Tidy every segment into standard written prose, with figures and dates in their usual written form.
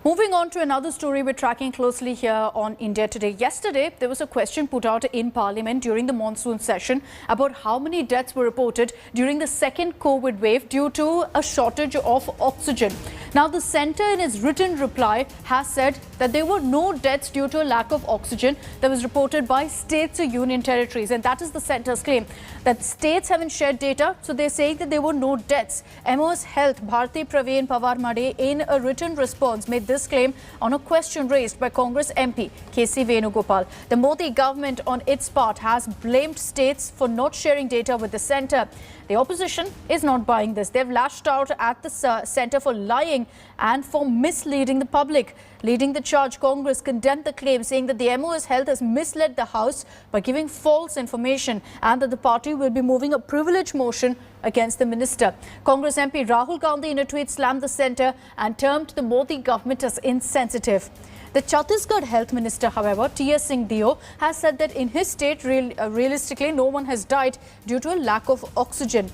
Moving on to another story we're tracking closely here on India Today. Yesterday, there was a question put out in Parliament during the monsoon session about how many deaths were reported during the second COVID wave due to a shortage of oxygen. Now, the centre in its written reply has said that there were no deaths due to a lack of oxygen that was reported by states or union territories. And that is the centre's claim, that states haven't shared data. So they're saying that there were no deaths. MOS Health, Bharti Praveen Pawar-Made, in a written response, made this claim on a question raised by Congress MP KC Venugopal. The Modi government on its part has blamed states for not sharing data with the centre. The opposition is not buying this. They've lashed out at the centre for lying and for misleading the public. Leading the charge, Congress condemned the claim, saying that the MOS Health has misled the House by giving false information and that the party will be moving a privilege motion against the minister. Congress MP Rahul Gandhi in a tweet slammed the centre and termed the Modi government as insensitive. The Chhattisgarh Health Minister, however, T.S. Singh Deo, has said that in his state, realistically, no one has died due to a lack of oxygen.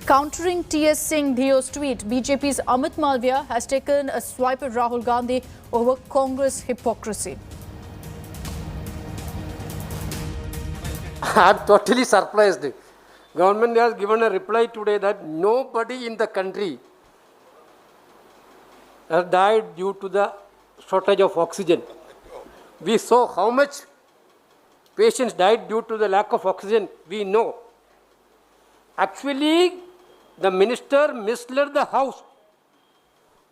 Countering T.S. Singh Deo's tweet, BJP's Amit Malviya has taken a swipe at Rahul Gandhi over Congress hypocrisy. I am totally surprised. Government has given a reply today that nobody in the country has died due to the shortage of oxygen. We saw how much patients died due to the lack of oxygen. We know. Actually, the minister misled the House.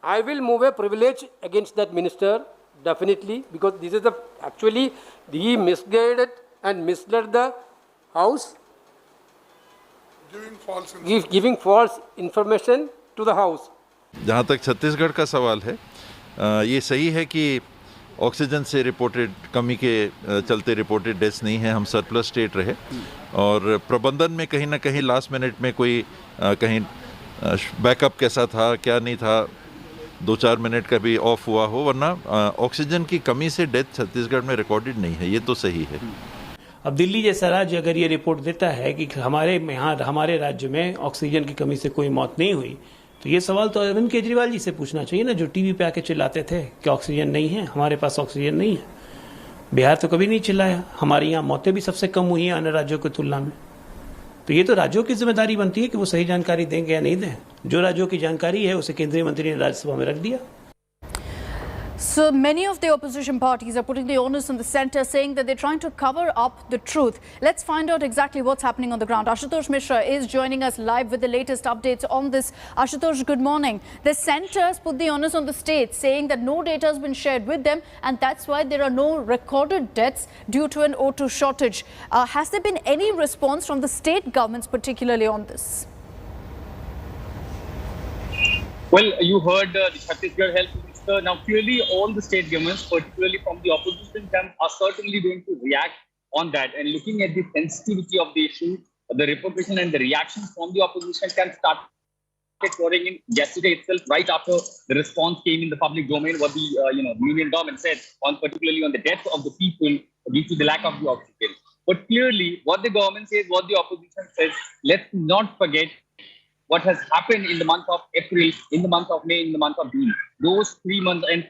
I will move a privilege against that minister, definitely, because this is actually he misguided and misled the House, giving false information to the House. जहाँ तक छत्तीसगढ़ का सवाल है, ये सही है कि oxygen से रिपोर्टेड कमी के चलते रिपोर्टेड डेथ्स नहीं है. हम सरप्लस स्टेट रहे और प्रबंधन में कहीं ना कहीं लास्ट मिनट में कोई कहीं बैकअप कैसा था क्या नहीं था, 2-4 मिनट का भी ऑफ हुआ हो, वरना ऑक्सीजन की कमी से डेथ छत्तीसगढ़ में रिकॉर्डेड नहीं है. ये तो सही है. अब दिल्ली जैसा राज्य अगर ये रिपोर्ट देता है कि हमारे राज्य में ऑक्सीजन की कमी से कोई मौत नहीं हुई, तो ये सवाल तो अरविंद केजरीवाल जी से पूछना चाहिए ना, जो टीवी पे आके चिल्लाते थे कि ऑक्सीजन नहीं है, हमारे पास ऑक्सीजन नहीं है. बिहार तो कभी नहीं चिल्लाया. हमारे यहाँ मौतें भी सबसे कम हुई हैं अन्य राज्यों की तुलना में. तो ये तो राज्यों की जिम्मेदारी बनती है कि वो सही जानकारी देंगे या नहीं दें. जो राज्यों की जानकारी है उसे केंद्रीय मंत्री ने राज्यसभा में रख दिया. So many of the opposition parties are putting the onus on the centre, saying that they're trying to cover up the truth. Let's find out exactly what's happening on the ground. Ashutosh Mishra is joining us live with the latest updates on this. Ashutosh, good morning. The centre has put the onus on the states, saying that no data has been shared with them and that's why there are no recorded deaths due to an O2 shortage. Has there been any response from the state governments particularly on this? Well, you heard the Chhattisgarh Health Minister. Now, clearly, all the state governments, particularly from the opposition camp, are certainly going to react on that. And looking at the sensitivity of the issue, the repercussion and the reactions from the opposition camp started pouring in yesterday itself, right after the response came in the public domain, what the union government said, particularly on the death of the people due to the lack of the oxygen. But clearly, what the government says, what the opposition says, let's not forget what has happened in the month of April, in the month of May, in the month of June. Those 3 months, and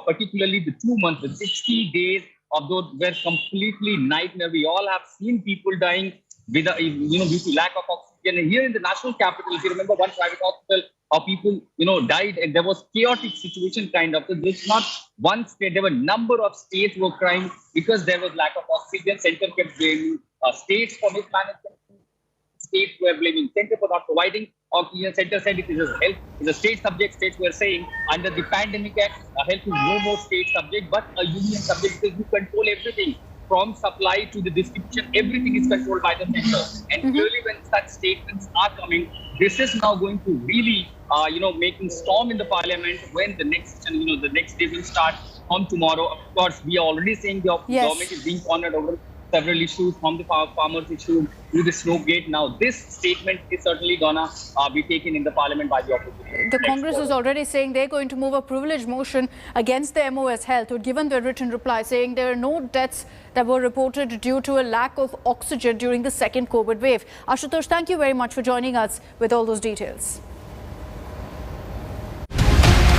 particularly the 2 months, the 60 days of those were completely nightmare. We all have seen people dying with, due to lack of oxygen. And here in the national capital, if you remember one private hospital, how people, died, and there was chaotic situation kind of. So there's not one state, there were a number of states were crying because there was lack of oxygen. Center kept blaming states for mismanagement. States were blaming center for not providing oxygen. Center said it is a health, is a state subject. States were saying under the Pandemic Act, health is no more state subject, but a union subject because you control everything from supply to the distribution. Everything is controlled by the center. And clearly, when such statements are coming, this is now going to really, making storm in the parliament when the next, the next day will start on tomorrow. Of course, we are already saying the government is being cornered over several issues, from the farmers issue to the snow gate. Now, this statement is certainly gonna be taken in the parliament by the opposition. The Congress is already saying they're going to move a privilege motion against the MOS Health, who had given their written reply saying there are no deaths that were reported due to a lack of oxygen during the second COVID wave. Ashutosh, thank you very much for joining us with all those details.